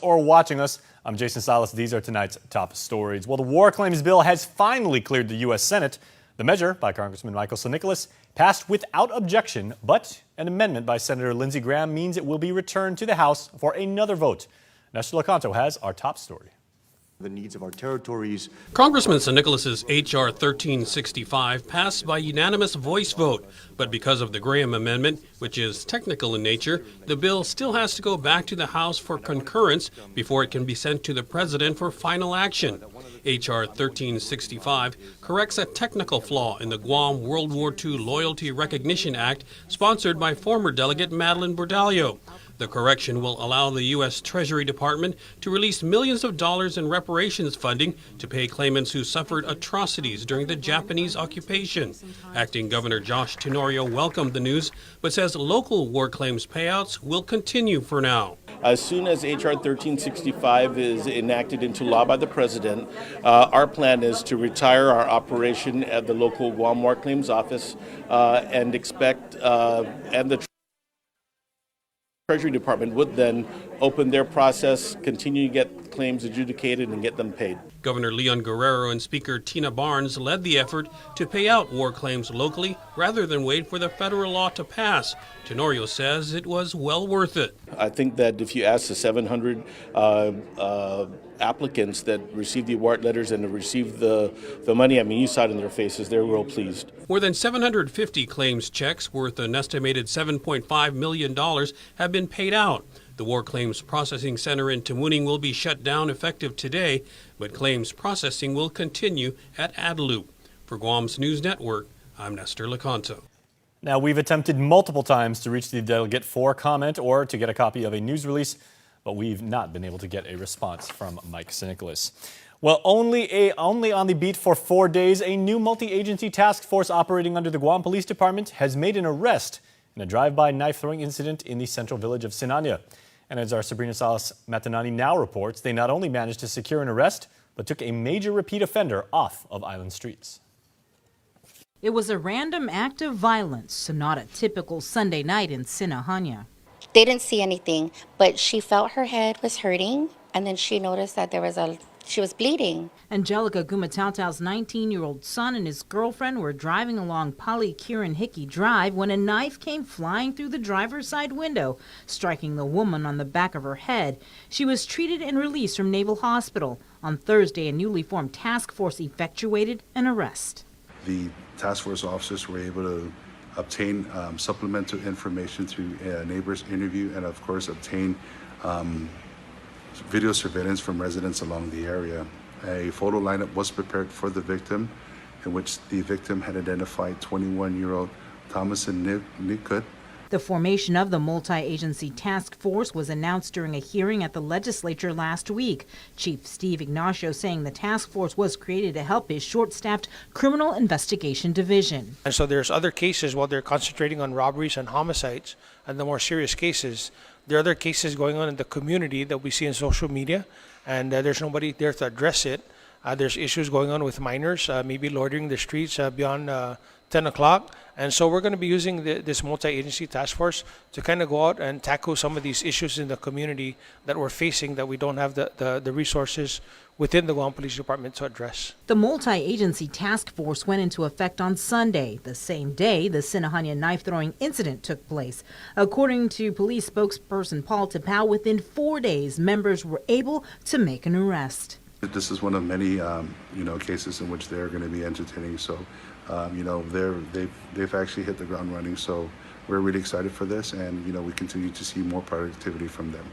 Or watching us, I'm Jason Salas. These are tonight's top stories. Well, the war claims bill has finally cleared the U.S. Senate. The measure by Congressman Michael Sen passed without objection, but an amendment by Senator Lindsey Graham means it will be returned to the House for another vote. Nestor Lecanto has our top story. The needs of our territories. Congressman Sen H.R. 1365 passed by unanimous voice vote, but because of the Graham amendment, which is technical in nature, the bill still has to go back to the House for concurrence before it can be sent to the President for final action. H.R. 1365 corrects a technical flaw in the Guam World War II Loyalty Recognition Act sponsored by former Delegate Madeline Bordallo. The correction will allow the U.S. Treasury Department to release millions of dollars in reparations funding to pay claimants who suffered atrocities during the Japanese occupation. Acting Governor Josh Tenorio welcomed the news, but says local war claims payouts will continue for now. As soon as H.R. 1365 is enacted into law by the President, our plan is to retire our operation at the local Guam War Claims Office and expect and the Treasury Department would then open their process, continue to get claims adjudicated, and get them paid. Governor Leon Guerrero and Speaker Tina Barnes led the effort to pay out war claims locally rather than wait for the federal law to pass. Tenorio says it was well worth it. I think that if you ask the 700 applicants that received the award letters and received the money, I mean, you saw it in their faces. They're real pleased. More than 750 claims checks worth an estimated $7.5 million have been paid out. The War Claims Processing Center in Tamuning will be shut down effective today, but claims processing will continue at Adelup. For Guam's News Network, I'm Nestor Lecanto. Now, we've attempted multiple times to reach the delegate for comment or to get a copy of a news release, but we've not been able to get a response from Mike Sen. Well, only on the beat for 4 days, a new multi-agency task force operating under the Guam Police Department has made an arrest in a drive-by knife-throwing incident in the central village of Sen. And as our Sabrina Salas Matanani now reports, they not only managed to secure an arrest, but took a major repeat offender off of island streets. It was a random act of violence, not a typical Sunday night in Sen. They didn't see anything, but she felt her head was hurting, and then she noticed that she was bleeding. Angelica Gumatautau's 19-year-old son and his girlfriend were driving along Pali Kiran Hickey Drive when a knife came flying through the driver's side window, striking the woman on the back of her head. She was treated and released from Naval Hospital. On Thursday, a newly formed task force effectuated an arrest. The task force officers were able to obtain supplemental information through a neighbor's interview and, of course, obtain video surveillance from residents along the area. A photo lineup was prepared for the victim, in which the victim had identified 21-year-old Thomason Nikut. The formation of the multi-agency task force was announced during a hearing at the legislature last week. Chief Steve Ignacio saying the task force was created to help his short-staffed criminal investigation division. And so there's other cases while they're concentrating on robberies and homicides and the more serious cases. There are other cases going on in the community that we see in social media, and there's nobody there to address it. There's issues going on with minors, maybe loitering the streets beyond 10 o'clock. And so we're going to be using this multi-agency task force to kind of go out and tackle some of these issues in the community that we're facing that we don't have the resources within the Guam Police Department to address. The multi-agency task force went into effect on Sunday, the same day the Sen knife-throwing incident took place. According to police spokesperson Paul Tapao, within 4 days, members were able to make an arrest. This is one of many, cases in which they're going to be entertaining. So, they've actually hit the ground running. So we're really excited for this, and we continue to see more productivity from them.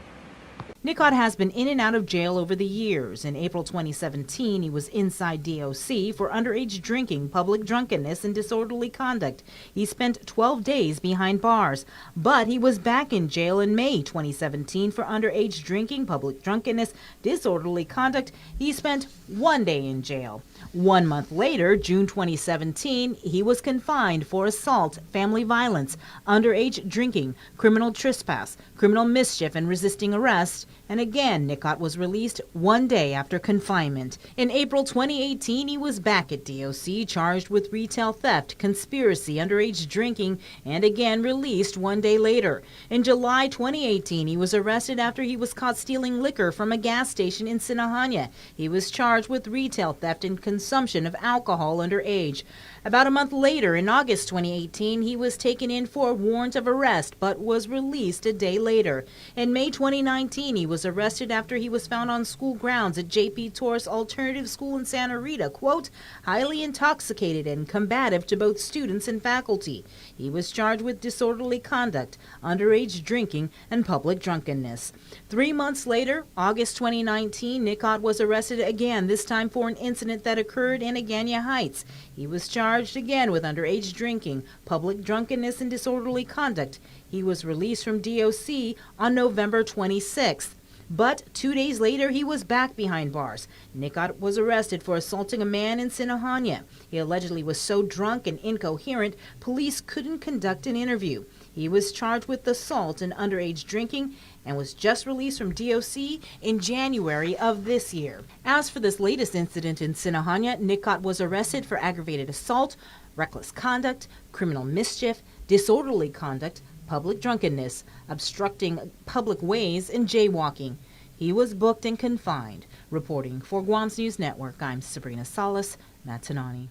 Nikot has been in and out of jail over the years. In April 2017, he was inside DOC for underage drinking, public drunkenness, and disorderly conduct. He spent 12 days behind bars, but he was back in jail in May 2017 for underage drinking, public drunkenness, disorderly conduct. He spent 1 day in jail. 1 month later, June 2017, he was confined for assault, family violence, underage drinking, criminal trespass, criminal mischief, and resisting arrest. And again, Nicot was released one day after confinement. In April 2018, he was back at DOC, charged with retail theft, conspiracy, underage drinking, and again released one day later. In July 2018, he was arrested after he was caught stealing liquor from a gas station in Sen Llahi. He was charged with retail theft and consumption of alcohol underage. About a month later, in August 2018, he was taken in for a warrant of arrest, but was released a day later. In May 2019, he was arrested after he was found on school grounds at J.P. Torres Alternative School in Santa Rita, quote, highly intoxicated and combative to both students and faculty. He was charged with disorderly conduct, underage drinking, and public drunkenness. 3 months later, August 2019, Nicot was arrested again, this time for an incident that occurred in Agana Heights. He was charged again with underage drinking, public drunkenness, and disorderly conduct. He was released from DOC on November 26th. But 2 days later, he was back behind bars. Nicot was arrested for assaulting a man in Sen Llahi. He allegedly was so drunk and incoherent, police couldn't conduct an interview. He was charged with assault and underage drinking and was just released from DOC in January of this year. As for this latest incident in Sen Llahi, Nicot was arrested for aggravated assault, reckless conduct, criminal mischief, disorderly conduct, public drunkenness, obstructing public ways, and jaywalking. He was booked and confined. Reporting for Guam's News Network, I'm Sabrina Salas, Matanani.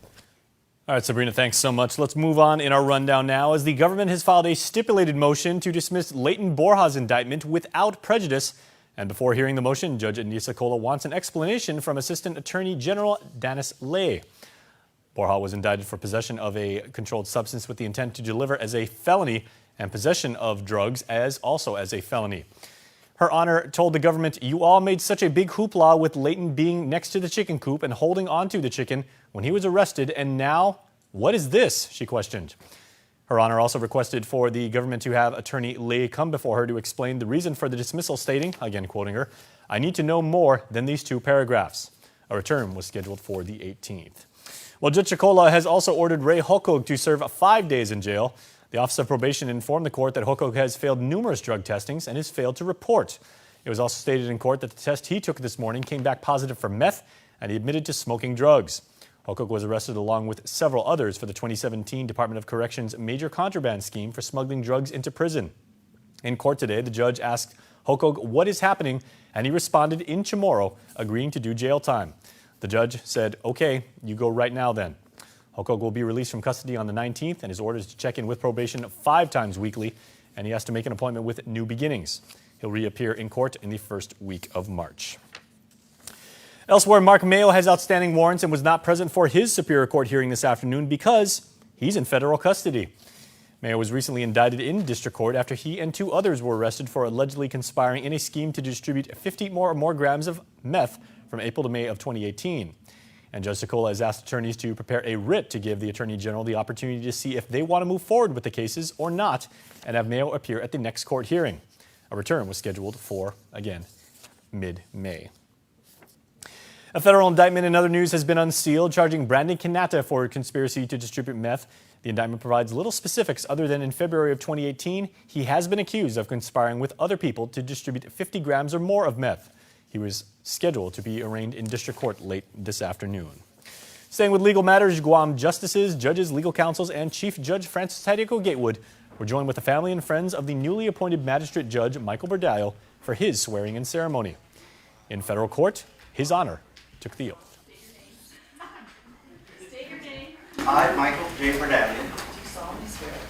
All right, Sabrina, thanks so much. Let's move on in our rundown now as the government has filed a stipulated motion to dismiss Leighton Borja's indictment without prejudice. And before hearing the motion, Judge Anissa Cola wants an explanation from Assistant Attorney General Dennis Lay. Borja was indicted for possession of a controlled substance with the intent to deliver as a felony and possession of drugs also as a felony. Her Honor told the government, "You all made such a big hoopla with Leighton being next to the chicken coop and holding onto the chicken when he was arrested, and now, what is this?" she questioned. Her Honor also requested for the government to have Attorney Lay come before her to explain the reason for the dismissal, stating, again quoting her, "I need to know more than these 2 paragraphs." A return was scheduled for the 18th. Well, Judge Chicola has also ordered Ray Hokog to serve 5 days in jail. The Office of Probation informed the court that Hokog has failed numerous drug testings and has failed to report. It was also stated in court that the test he took this morning came back positive for meth, and he admitted to smoking drugs. Hokog was arrested along with several others for the 2017 Department of Corrections major contraband scheme for smuggling drugs into prison. In court today, the judge asked Hokog what is happening, and he responded in Chamorro, agreeing to do jail time. The judge said, "Okay, you go right now then." Hokog will be released from custody on the 19th, and his orders to check in with probation 5 times weekly, and he has to make an appointment with New Beginnings. He'll reappear in court in the first week of March. Elsewhere, Mark Mayo has outstanding warrants and was not present for his Superior Court hearing this afternoon because he's in federal custody. Mayo was recently indicted in district court after he and 2 others were arrested for allegedly conspiring in a scheme to distribute 50 or more grams of meth from April to May of 2018. And Judge Chicola has asked attorneys to prepare a writ to give the Attorney General the opportunity to see if they want to move forward with the cases or not, and have Mayo appear at the next court hearing. A return was scheduled for, again, mid-May. A federal indictment in other news has been unsealed, charging Brandon Kanata for conspiracy to distribute meth. The indictment provides little specifics other than in February of 2018, he has been accused of conspiring with other people to distribute 50 grams or more of meth. He was scheduled to be arraigned in district court late this afternoon. Staying with legal matters, Guam justices, judges, legal counsels, and Chief Judge Francis Tadeko Gatewood were joined with the family and friends of the newly appointed magistrate judge, Michael Berdallo, for his swearing-in ceremony. In federal court, His Honor took the oath. State your name. I, Michael J. Berdallo,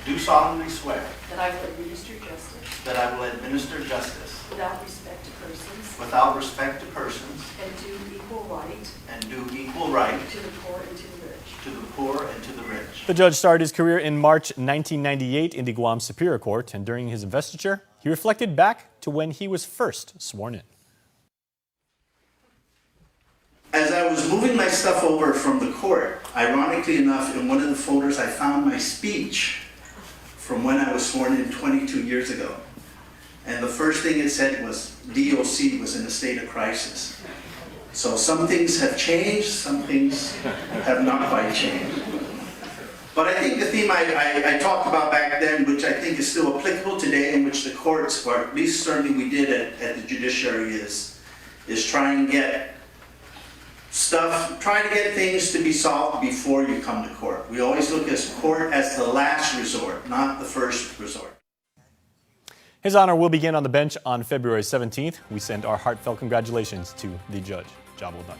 Do solemnly swear that I will administer justice that I will administer justice without respect to persons without respect to persons and do equal right and do equal right to the poor and to the rich. to the poor and to the rich. The judge started his career in March 1998 in the Guam Superior Court, and during his investiture, he reflected back to when he was first sworn in. As I was moving my stuff over from the court, ironically enough, in one of the folders I found my speech from when I was sworn in 22 years ago. And the first thing it said was DOC was in a state of crisis. So some things have changed, some things have not quite changed. But I think the theme I talked about back then, which I think is still applicable today, in which the courts, or at least certainly we did at the judiciary, is try and get things to be solved before you come to court. We always look at court as the last resort, not the first resort. His Honor will begin on the bench on February 17th. We send our heartfelt congratulations to the judge. Job well done.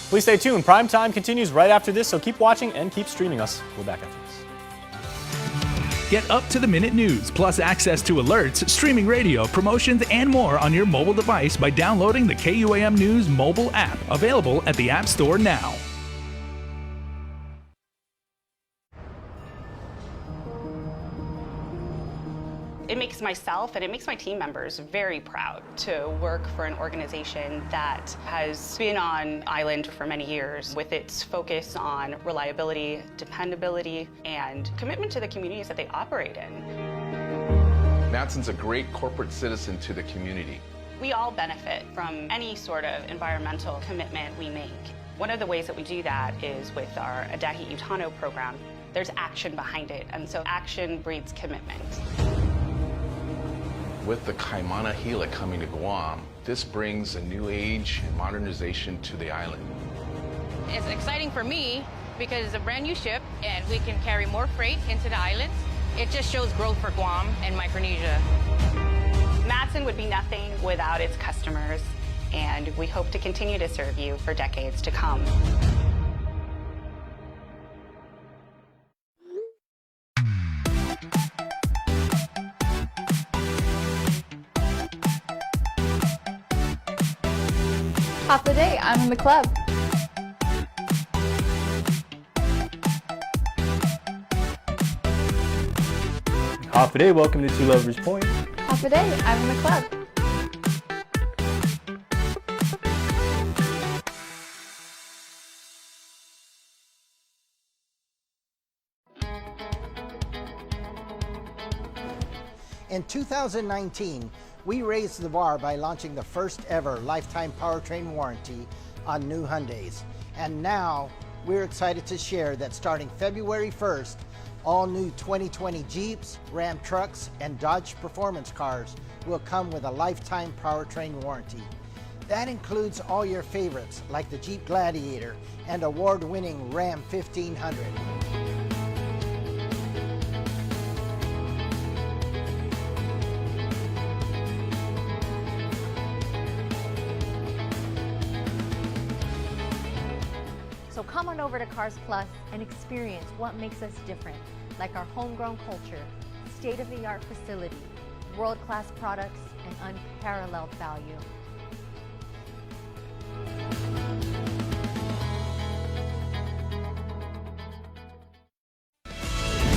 Please stay tuned. Prime Time continues right after this, so keep watching and keep streaming us. We're back after this. Get up-to-the-minute news, plus access to alerts, streaming radio, promotions, and more on your mobile device by downloading the KUAM News mobile app, available at the App Store now. It makes myself and it makes my team members very proud to work for an organization that has been on island for many years with its focus on reliability, dependability, and commitment to the communities that they operate in. Matson's a great corporate citizen to the community. We all benefit from any sort of environmental commitment we make. One of the ways that we do that is with our Adahi Utano program. There's action behind it, and so action breeds commitment. With the Kaimana Hila coming to Guam, this brings a new age and modernization to the island. It's exciting for me because it's a brand new ship and we can carry more freight into the islands. It just shows growth for Guam and Micronesia. Matson would be nothing without its customers, and we hope to continue to serve you for decades to come. Half the day, I'm in the club. Half a day, welcome to Two Lovers Point. Half the day, I'm in the club. In 2019, we raised the bar by launching the first ever lifetime powertrain warranty on new Hyundais. And now we're excited to share that starting February 1st, all new 2020 Jeeps, Ram trucks, and Dodge Performance cars will come with a lifetime powertrain warranty. That includes all your favorites like the Jeep Gladiator and award-winning Ram 1500. So come on over to Cars Plus and experience what makes us different, like our homegrown culture, state-of-the-art facility, world-class products, and unparalleled value.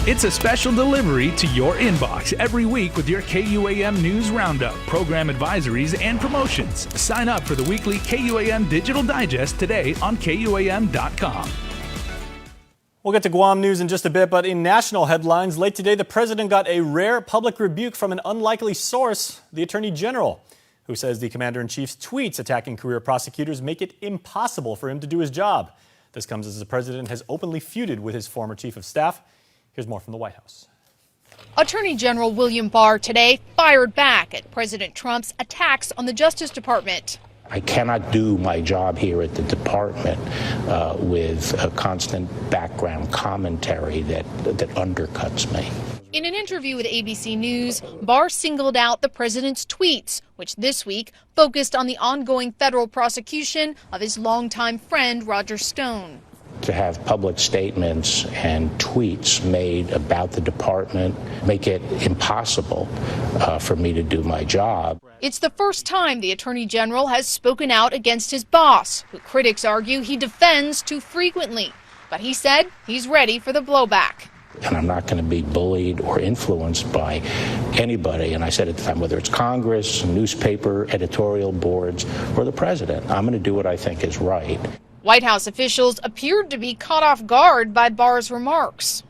It's a special delivery to your inbox every week with your KUAM News Roundup, program advisories, and promotions. Sign up for the weekly KUAM Digital Digest today on KUAM.com. We'll get to Guam news in just a bit, but in national headlines, late today, the president got a rare public rebuke from an unlikely source, the Attorney General, who says the Commander-in-Chief's tweets attacking career prosecutors make it impossible for him to do his job. This comes as the president has openly feuded with his former chief of staff. Here's more from the White House. Attorney General William Barr today fired back at President Trump's attacks on the Justice Department. I cannot do my job here at the department with a constant background commentary that undercuts me. In an interview with ABC News, Barr singled out the president's tweets, which this week focused on the ongoing federal prosecution of his longtime friend Roger Stone. To have public statements and tweets made about the department make it impossible for me to do my job. It's the first time the Attorney General has spoken out against his boss, who critics argue he defends too frequently. But he said he's ready for the blowback. And I'm not going to be bullied or influenced by anybody. And I said at the time, whether it's Congress, newspaper, editorial boards, or the president, I'm going to do what I think is right. White House officials appeared to be caught off guard by Barr's remarks.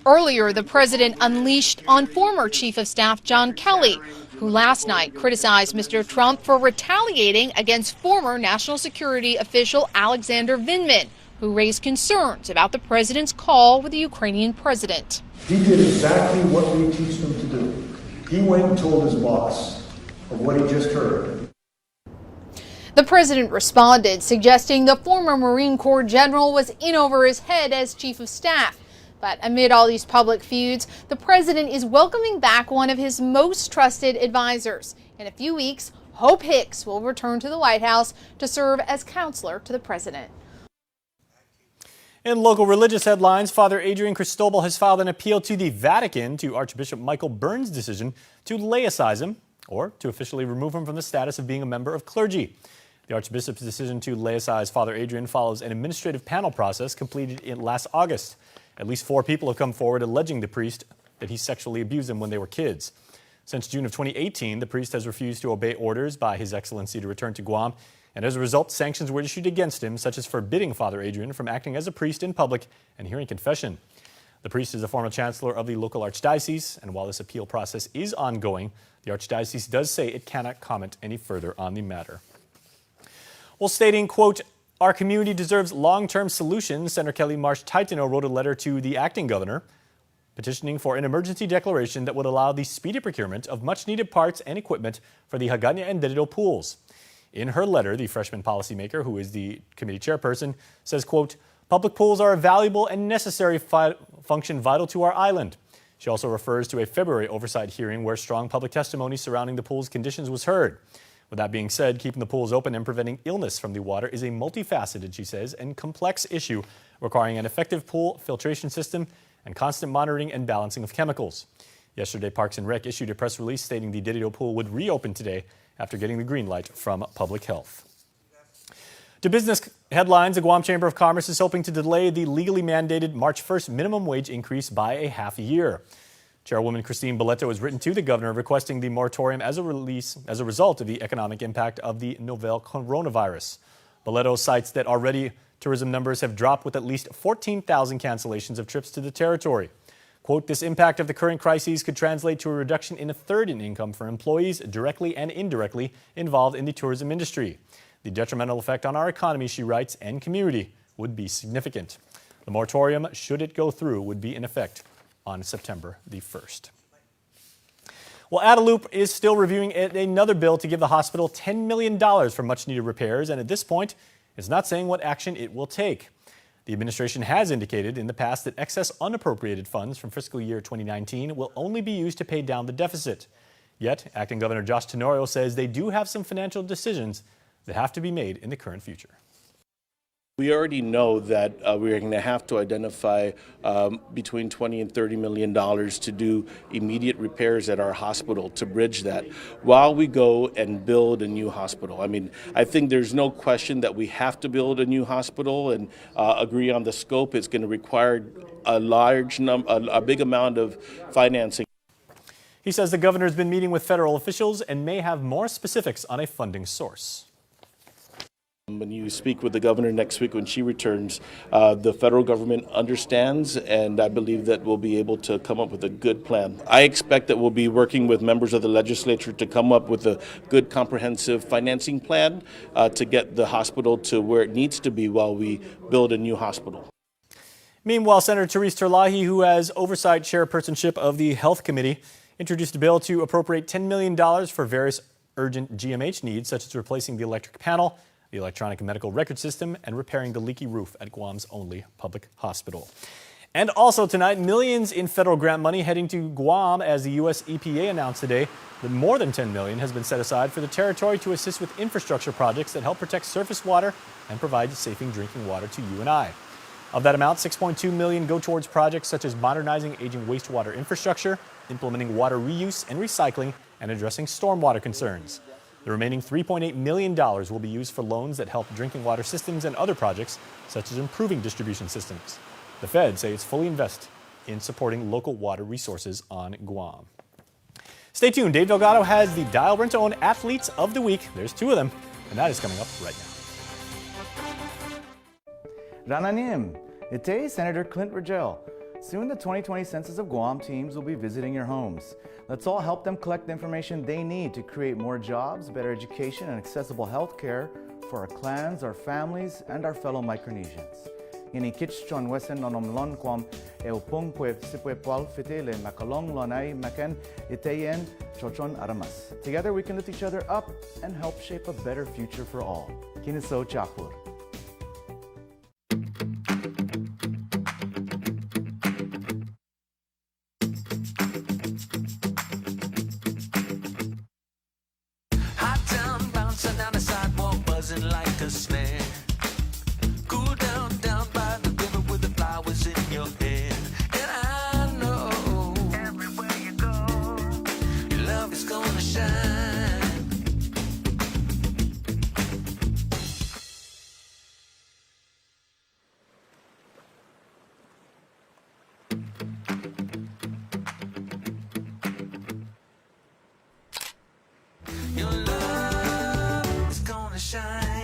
Earlier, the president unleashed on former Chief of Staff John Kelly, who last night criticized Mr. Trump for retaliating against former National Security official Alexander Vindman, who raised concerns about the president's call with the Ukrainian president. He did exactly what we teach them to do. He went and told his boss of what he just heard. The president responded, suggesting the former Marine Corps general was in over his head as chief of staff. But amid all these public feuds, the president is welcoming back one of his most trusted advisors. In a few weeks, Hope Hicks will return to the White House to serve as counselor to the president. In local religious headlines, Father Adrian Cristobal has filed an appeal to the Vatican to Archbishop Michael Byrne's decision to laicize him or to officially remove him from the status of being a member of clergy. The Archbishop's decision to laicize Father Adrian follows an administrative panel process completed in last August. At least 4 people have come forward alleging the priest that he sexually abused them when they were kids. Since June of 2018, the priest has refused to obey orders by His Excellency to return to Guam, and as a result, sanctions were issued against him, such as forbidding Father Adrian from acting as a priest in public and hearing confession. The priest is a former chancellor of the local archdiocese, and while this appeal process is ongoing, the archdiocese does say it cannot comment any further on the matter. Well, stating, quote, "Our community deserves long-term solutions," Senator Kelly Marsh Titano wrote a letter to the acting governor petitioning for an emergency declaration that would allow the speedy procurement of much-needed parts and equipment for the Hagåtña and Didido pools. In her letter, the freshman policymaker, who is the committee chairperson, says, quote, "Public pools are a valuable and necessary function vital to our island." She also refers to a February oversight hearing where strong public testimony surrounding the pool's conditions was heard. With that being said, keeping the pools open and preventing illness from the water is a multifaceted, she says, and complex issue requiring an effective pool filtration system and constant monitoring and balancing of chemicals. Yesterday, Parks and Rec issued a press release stating the Didido pool would reopen today after getting the green light from Public Health. To business headlines, the Guam Chamber of Commerce is hoping to delay the legally mandated March 1st minimum wage increase by a half a year. Chairwoman Christine Boleto has written to the governor requesting the moratorium as a result of the economic impact of the novel coronavirus. Boleto cites that already tourism numbers have dropped with at least 14,000 cancellations of trips to the territory. Quote, "This impact of the current crises could translate to a reduction in a third in income for employees directly and indirectly involved in the tourism industry. The detrimental effect on our economy," she writes, "and community would be significant. The moratorium, should it go through, would be in effect on September the 1st. Well, Adelup is still reviewing another bill to give the hospital $10 million for much-needed repairs, and at this point, is not saying what action it will take. The administration has indicated in the past that excess unappropriated funds from fiscal year 2019 will only be used to pay down the deficit. Yet, Acting Governor Josh Tenorio says they do have some financial decisions that have to be made in the current future. We already know that we're going to have to identify between $20 and $30 million to do immediate repairs at our hospital to bridge that while we go and build a new hospital. I mean, I think there's no question that we have to build a new hospital and agree on the scope. It's going to require a big amount of financing. He says the governor has been meeting with federal officials and may have more specifics on a funding source. When you speak with the governor next week when she returns, the federal government understands, and I believe that we'll be able to come up with a good plan. I expect that we'll be working with members of the legislature to come up with a good comprehensive financing plan to get the hospital to where it needs to be while we build a new hospital. Meanwhile, Senator Sen Easter Llahi, who has oversight chairpersonship of the Health Committee, introduced a bill to appropriate $10 million for various urgent GMH needs, such as replacing the electric panel, the electronic medical record system, and repairing the leaky roof at Guam's only public hospital. And also tonight, millions in federal grant money heading to Guam as the U.S. EPA announced today that more than $10 million has been set aside for the territory to assist with infrastructure projects that help protect surface water and provide safe drinking water to you and I. Of that amount, $6.2 million go towards projects such as modernizing aging wastewater infrastructure, implementing water reuse and recycling, and addressing stormwater concerns. The remaining $3.8 million will be used for loans that help drinking water systems and other projects, such as improving distribution systems. The Fed say it's fully invested in supporting local water resources on Guam. Stay tuned. Dave Delgado has the Dial Rent-to-Own Athletes of the Week. There's 2 of them, and that is coming up right now. Rananim, ite Senator Clint Rogel. Soon the 2020 Census of Guam teams will be visiting your homes. Let's all help them collect the information they need to create more jobs, better education, and accessible health care for our clans, our families, and our fellow Micronesians. Ini kitchon wesen nonom lon kwam el pongpwe sipwe pwal fitele makalong lonai maken itayen chochon aramas. Together we can lift each other up and help shape a better future for all. Kiniso chapur. Hot town bouncing down the sidewalk, buzzing like a snare. Cool down, down by the river with the flowers in your hair. And I know everywhere you go, your love is gonna shine. Your love is gonna shine.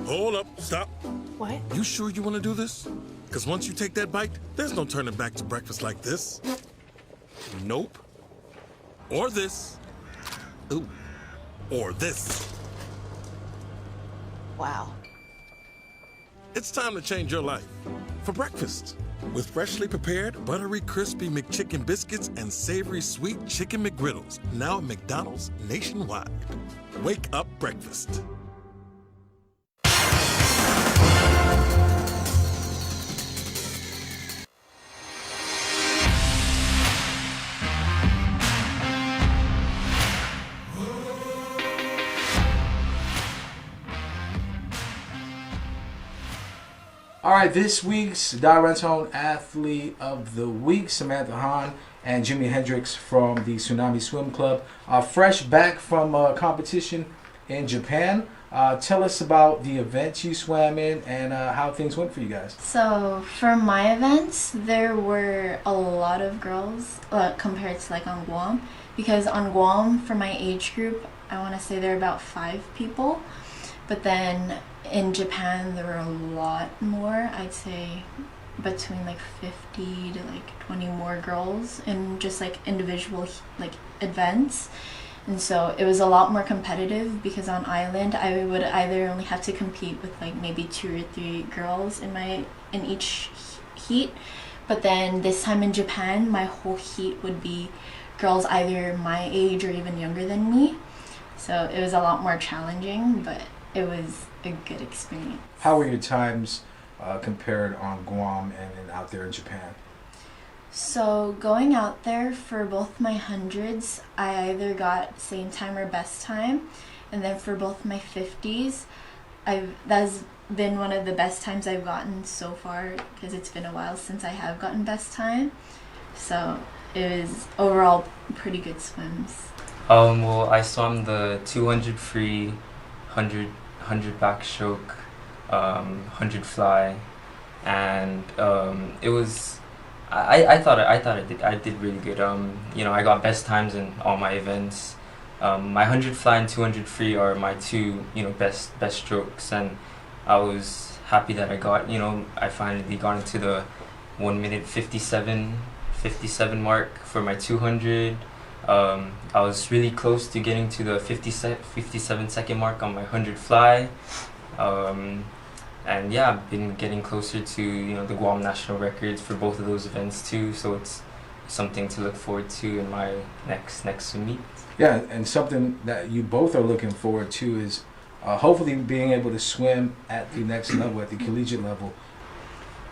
Hold up, stop. What? You sure you want to do this? Because once you take that bite, there's no turning back to breakfast like this. Nope. Or this. Ooh. Or this. Wow. It's time to change your life. For breakfast. With freshly prepared, buttery, crispy McChicken biscuits and savory sweet chicken McGriddles. Now at McDonald's nationwide. Wake up breakfast. All right, this week's Direct-Home Athlete of the Week, Samantha Hahn and Jimi Hendrix from the Tsunami Swim Club, fresh back from competition in Japan. Tell us about the events you swam in and how things went for you guys. So for my events, there were a lot of girls compared to like on Guam, because on Guam for my age group, I want to say there were about 5 people, but then in Japan there were a lot more. I'd say between like 50 to like 20 more girls in just like individual like events. And so it was a lot more competitive, because on island I would either only have to compete with like maybe 2 or 3 girls in each heat, but then this time in Japan my whole heat would be girls either my age or even younger than me. So it was a lot more challenging, but it was a good experience. How were your times compared on Guam and out there in Japan? So going out there for both my hundreds, I either got same time or best time, and then for both my 50s, that's been one of the best times I've gotten so far, because it's been a while since I have gotten best time. So it was overall pretty good swims. Well, I swam the 200 free, 100 backstroke, 100 fly, and it was. I thought I did really good. You know, I got best times in all my events. My 100 fly and 200 free are my 2 best strokes, and I was happy that I finally got into the 1 minute 57 mark for my 200. I was really close to getting to the 57 second mark on my 100 fly. And yeah, I've been getting closer to the Guam national records for both of those events too, so it's something to look forward to in my next swim meet. Yeah, and something that you both are looking forward to is hopefully being able to swim at the next level, at the collegiate level.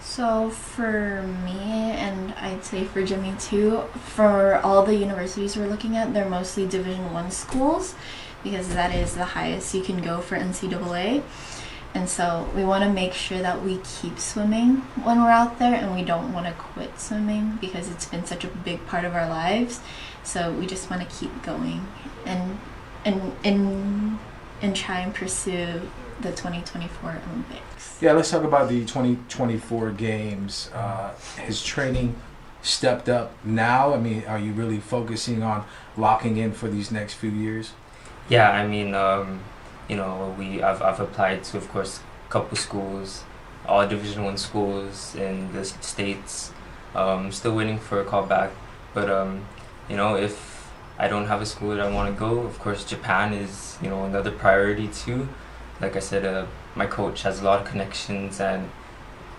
So for me, and I'd say for Jimmy too, for all the universities we're looking at, they're mostly Division I schools, because that is the highest you can go for NCAA. And so we want to make sure that we keep swimming when we're out there, and we don't want to quit swimming because it's been such a big part of our lives. So we just want to keep going and try and pursue the 2024 Olympics. Yeah, let's talk about the 2024 games. Has training stepped up now? I mean, are you really focusing on locking in for these next few years? Yeah, I mean, I've applied to, of course, couple schools, all Division I schools in the states. Still waiting for a call back, but you know, if I don't have a school that I want to go, of course Japan is, you know, another priority too. Like I said, my coach has a lot of connections, and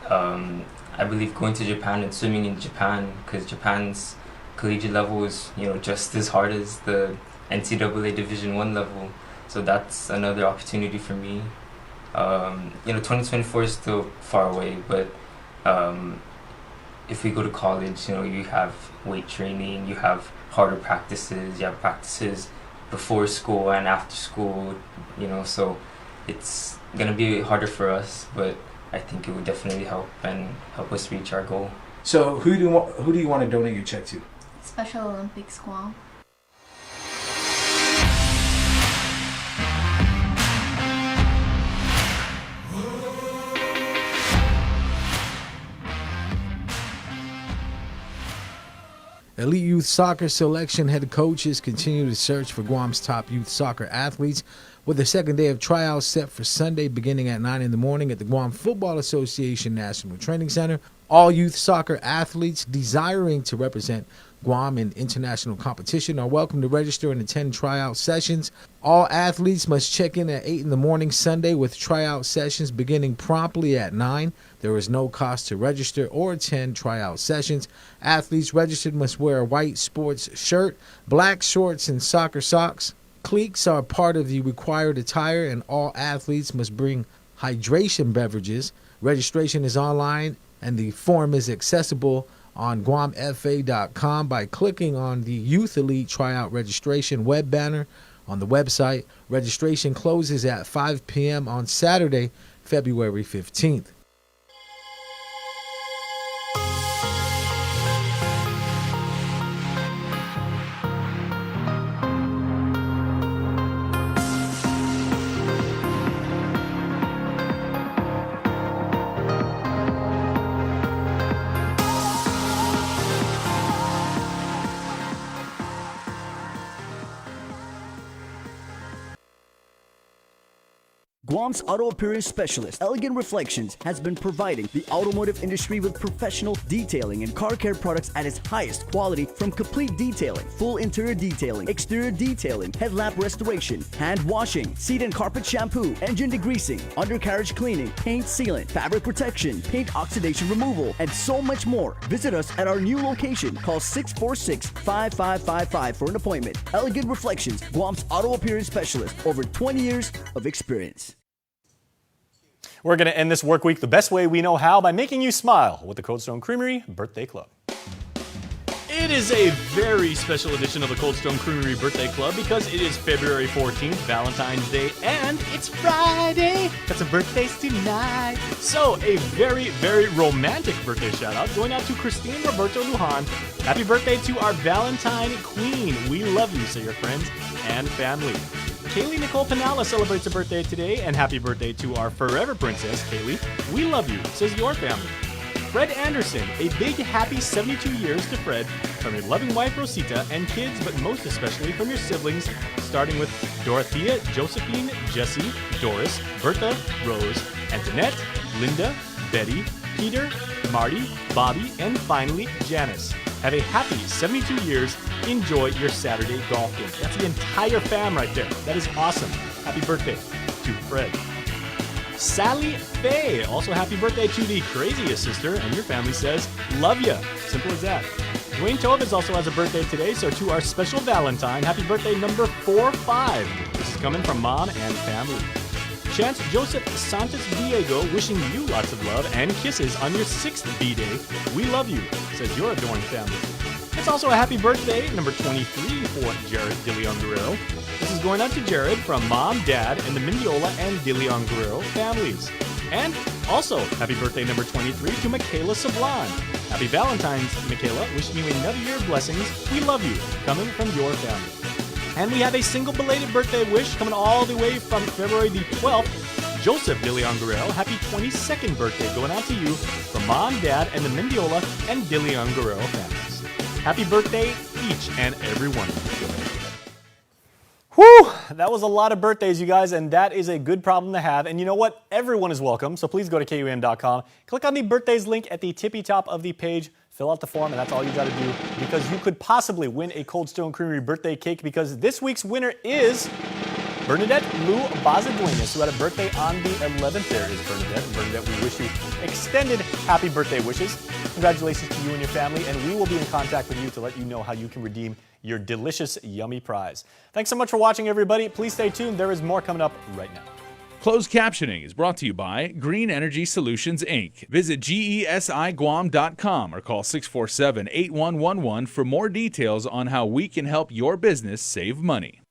I believe going to Japan and swimming in Japan, because Japan's collegiate level is, you know, just as hard as the NCAA Division I level. So that's another opportunity for me. You know, 2024 is still far away, but if we go to college, you know, you have weight training, you have harder practices, you have practices before school and after school, you know, so it's gonna be harder for us, but I think it would definitely help us reach our goal. So who do you want to donate your check to? Special Olympics Guam. Elite Youth Soccer Selection head coaches continue to search for Guam's top youth soccer athletes, with the second day of tryouts set for Sunday beginning at 9 in the morning at the Guam Football Association National Training Center. All youth soccer athletes desiring to represent Guam in international competition are welcome to register and attend tryout sessions. All athletes must check in at 8 in the morning Sunday, with tryout sessions beginning promptly at 9. There is no cost to register or attend tryout sessions. Athletes registered must wear a white sports shirt, black shorts, and soccer socks. Cleats are part of the required attire, and all athletes must bring hydration beverages. Registration is online, and the form is accessible on guamfa.com by clicking on the Youth Elite Tryout Registration web banner on the website. Registration closes at 5 p.m. on Saturday, February 15th. Guam's auto appearance specialist, Elegant Reflections, has been providing the automotive industry with professional detailing and car care products at its highest quality, from complete detailing, full interior detailing, exterior detailing, headlamp restoration, hand washing, seat and carpet shampoo, engine degreasing, undercarriage cleaning, paint sealant, fabric protection, paint oxidation removal, and so much more. Visit us at our new location. Call 646-5555 for an appointment. Elegant Reflections, Guam's auto appearance specialist, over 20 years of experience. We're going to end this work week the best way we know how, by making you smile with the Cold Stone Creamery Birthday Club. It is a very special edition of the Cold Stone Creamery Birthday Club because it is February 14th, Valentine's Day, and it's Friday. Got some birthdays tonight. So a very, very romantic birthday shout out going out to Christine Roberto Lujan. Happy birthday to our Valentine Queen. We love you, say your friends and family. Kaylee Nicole Pinalla celebrates a birthday today, and happy birthday to our forever princess, Kaylee. We love you, says your family. Fred Anderson, a big happy 72 years to Fred from your loving wife Rosita and kids, but most especially from your siblings, starting with Dorothea, Josephine, Jessie, Doris, Bertha, Rose, Antoinette, Linda, Betty, Peter, Marty, Bobby, and finally Janice. Have a happy 72 years. Enjoy your Saturday golfing. That's the entire fam right there. That is awesome. Happy birthday to Fred. Sally Faye, also happy birthday to the craziest sister, and your family says, love ya. Simple as that. Dwayne Tovitz also has a birthday today, so to our special Valentine, happy birthday number 45. This is coming from mom and family. Chance Joseph Santos Diego wishing you lots of love and kisses on your 6th B-Day. We love you, says your adoring family. It's also a happy birthday, number 23, for Jared DeLeon Guerrero. This is going out to Jared from Mom, Dad, and the Mendiola and DeLeon Guerrero families. And also, happy birthday number 23 to Michaela Sablan. Happy Valentine's, Michaela. Wishing you another year of blessings. We love you, coming from your family. And we have a single belated birthday wish coming all the way from February the 12th. Joseph DeLeon Guerrero, happy 22nd birthday going out to you from Mom, Dad, and the Mendiola and DeLeon Guerrero families. Happy birthday, each and every one of you. Whew, that was a lot of birthdays, you guys, and that is a good problem to have. And you know what? Everyone is welcome, so please go to KUAM.com. Click on the birthdays link at the tippy top of the page. Fill out the form, and that's all you got to do, because you could possibly win a Cold Stone Creamery birthday cake, because this week's winner is Bernadette Lou Bazaduenas, who had a birthday on the 11th. There is Bernadette. And Bernadette, we wish you extended happy birthday wishes. Congratulations to you and your family, and we will be in contact with you to let you know how you can redeem your delicious, yummy prize. Thanks so much for watching, everybody. Please stay tuned. There is more coming up right now. Closed captioning is brought to you by Green Energy Solutions, Inc. Visit GESIGuam.com or call 647-8111 for more details on how we can help your business save money.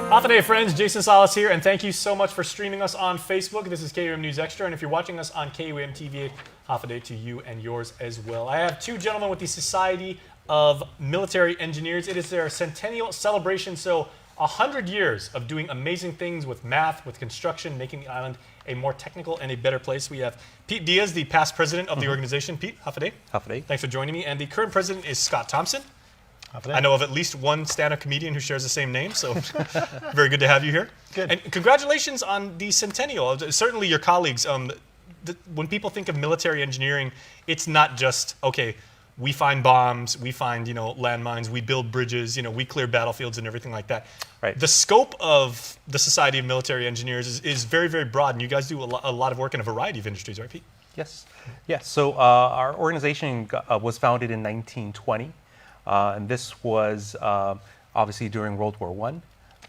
Half a day, friends. Jason Salas here, and thank you so much for streaming us on Facebook. This is KUAM News Extra, and if you're watching us on KUAM TV, half a day to you and yours as well. I have two gentlemen with the Society of Military Engineers. It is their centennial celebration, so 100 years of doing amazing things with math, with construction, making the island a more technical and a better place. We have Pete Diaz, the past president of the organization. Pete, half a day. Half a day. Thanks for joining me. And the current president is Scott Thompson. I know of at least one stand-up comedian who shares the same name, so very good to have you here. Good. And congratulations on the centennial. Certainly your colleagues, when people think of military engineering, it's not just, okay, we find bombs, we find, landmines, we build bridges, we clear battlefields and everything like that. Right. The scope of the Society of Military Engineers is very, very broad, and you guys do a lot of work in a variety of industries, right, Pete? Yes. Yes. So our organization was founded in 1920. And this was obviously during World War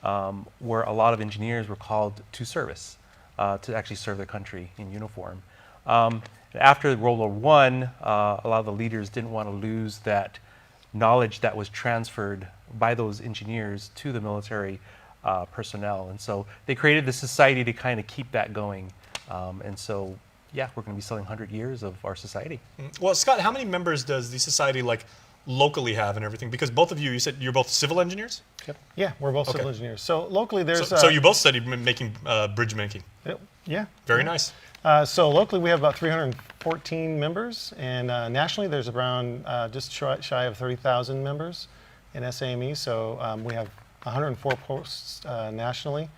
I, where a lot of engineers were called to service, to actually serve their country in uniform. After World War I, a lot of the leaders didn't want to lose that knowledge that was transferred by those engineers to the military personnel. And so they created the society to kind of keep that going. And so, yeah, we're going to be celebrating 100 years of our society. Well, Scott, how many members does the society locally have and everything? Because both of you said you're both civil engineers? Yep. Yeah, we're both civil engineers. So locally there's... So you both studied making bridge making? Yeah. Very nice. So locally we have about 314 members, and nationally there's around just shy of 30,000 members in SAME. So we have 104 posts nationally,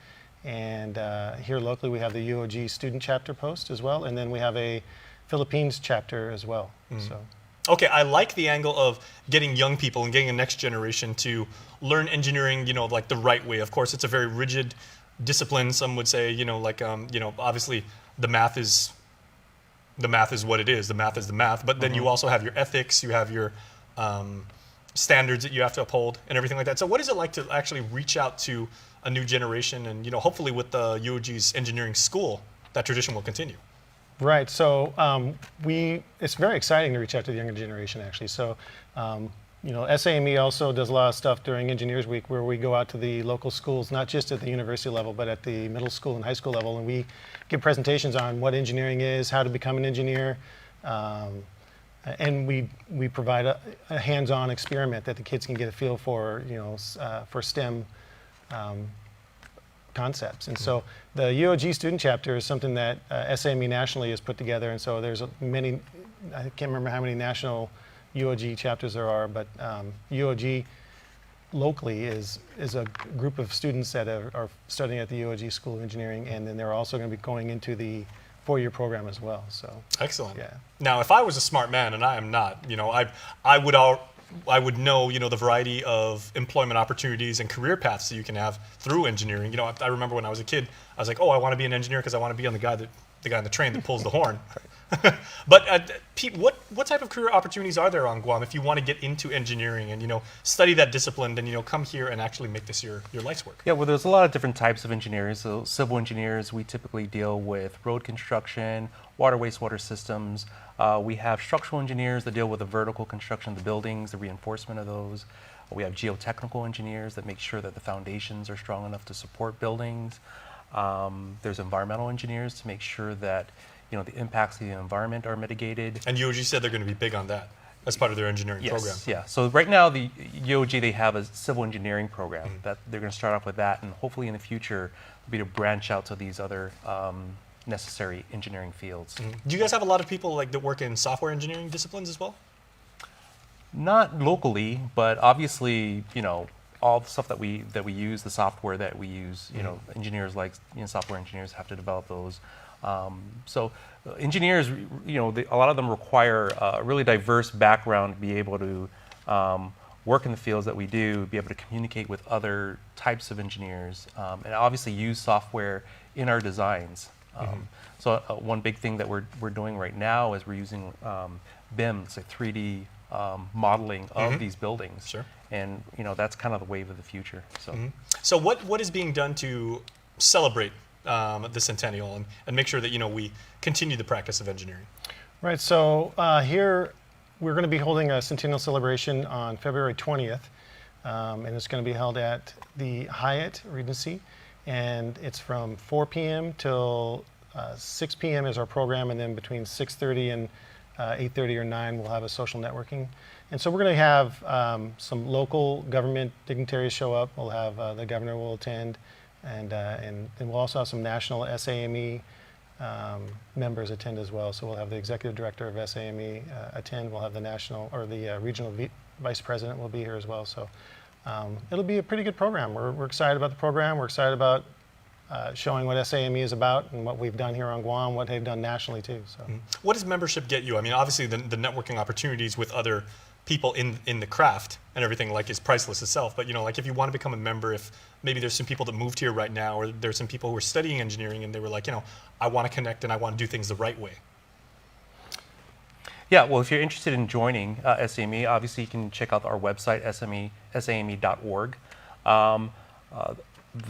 and here locally we have the UOG student chapter post as well, and then we have a Philippines chapter as well. So. Okay, I like the angle of getting young people and getting the next generation to learn engineering, the right way. Of course, it's a very rigid discipline. Some would say, obviously the math is what it is. The math is the math. But then you also have your ethics, you have your standards that you have to uphold and everything like that. So what is it like to actually reach out to a new generation? And, hopefully with the UOG's engineering school, that tradition will continue. Right. So it's very exciting to reach out to the younger generation, actually. So, SAME also does a lot of stuff during Engineers Week, where we go out to the local schools, not just at the university level, but at the middle school and high school level, and we give presentations on what engineering is, how to become an engineer, and we provide a hands-on experiment that the kids can get a feel for, for STEM concepts. And so the UOG student chapter is something that SAME nationally has put together, and so there's many, I can't remember how many national UOG chapters there are, but UOG locally is a group of students that are studying at the UOG School of Engineering, and then they're also going to be going into the four-year program as well. So excellent. Yeah. Now, if I was a smart man, and I am not, I would know, the variety of employment opportunities and career paths that you can have through engineering. I remember when I was a kid, I was like, oh, I want to be an engineer because I want to be on the guy on the train that pulls the horn. But Pete, what type of career opportunities are there on Guam if you want to get into engineering and study that discipline, then come here and actually make this your life's work? Yeah, well, there's a lot of different types of engineers. So civil engineers, we typically deal with road construction, water, wastewater systems. We have structural engineers that deal with the vertical construction of the buildings, the reinforcement of those. We have geotechnical engineers that make sure that the foundations are strong enough to support buildings. There's environmental engineers to make sure that the impacts of the environment are mitigated. And UOG said they're going to be big on that as part of their engineering program. Yeah. So right now, the UOG, they have a civil engineering program that they're going to start off with that, and hopefully in the future, be to branch out to these other necessary engineering fields. Do you guys have a lot of people that work in software engineering disciplines as well? Not locally, but obviously, all the stuff that we use, the software that we use, engineers software engineers have to develop those. Engineers, a lot of them require a really diverse background to be able to work in the fields that we do, be able to communicate with other types of engineers, and obviously use software in our designs. One big thing that we're doing right now is we're using BIM, it's a 3D modeling of these buildings. Sure. And that's kind of the wave of the future. So what is being done to celebrate the centennial and make sure that we continue the practice of engineering? Right. So here we're going to be holding a centennial celebration on February 20th, and it's going to be held at the Hyatt Regency, and it's from 4 p.m. till 6 p.m. is our program, and then between 6:30 and 8:30 or 9 we'll have a social networking. And so we're going to have some local government dignitaries show up. We'll have the governor will attend, and we'll also have some national SAME members attend as well. So we'll have the executive director of SAME attend. We'll have the national or the regional vice president will be here as well. So it'll be a pretty good program. We're excited about the program. We're excited about showing what SAME is about and what we've done here on Guam, what they've done nationally too. So, what does membership get you? I mean, obviously the networking opportunities with other people in the craft and everything is priceless itself. But if you want to become a member, if maybe there's some people that moved here right now, or there's some people who are studying engineering and they were like, I want to connect and I want to do things the right way. Yeah, well, if you're interested in joining SAME, obviously you can check out our website, same.org.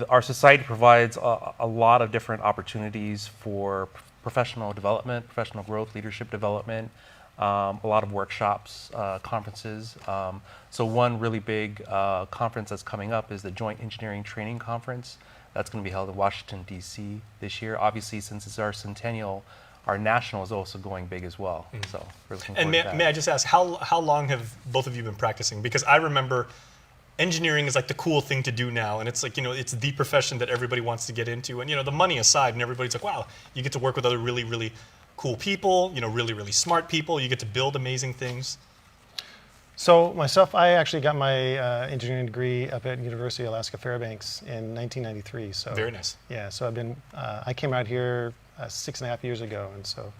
Our society provides a lot of different opportunities for professional development, professional growth, leadership development, a lot of workshops, conferences. So one really big conference that's coming up is the Joint Engineering Training Conference. That's going to be held in Washington, D.C. this year. Obviously, since it's our centennial, our national is also going big as well. So we're looking forward to that. May I just ask, how long have both of you been practicing? Because I remember engineering is like the cool thing to do now, and it's like, it's the profession that everybody wants to get into. And, the money aside, and everybody's like, wow, you get to work with other really, really cool people, really, really smart people. You get to build amazing things. So myself, I actually got my engineering degree up at University of Alaska Fairbanks in 1993. So very nice. Yeah, so I came out here 6.5 years ago, and so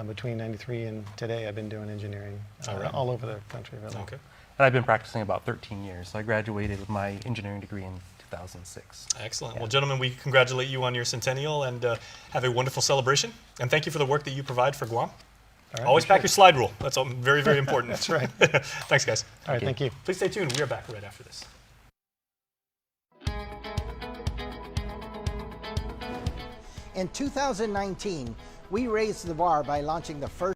between 93 and today, I've been doing engineering all over the country. Really. Okay. And I've been practicing about 13 years. So I graduated with my engineering degree in 2006. Excellent. Yeah. Well, gentlemen, we congratulate you on your centennial and have a wonderful celebration. And thank you for the work that you provide for Guam. Right, always pack your slide rule. That's very, very important. That's right. Thanks, guys. All right, thank you. Please stay tuned. We are back right after this. In 2019, we raised the bar by launching the first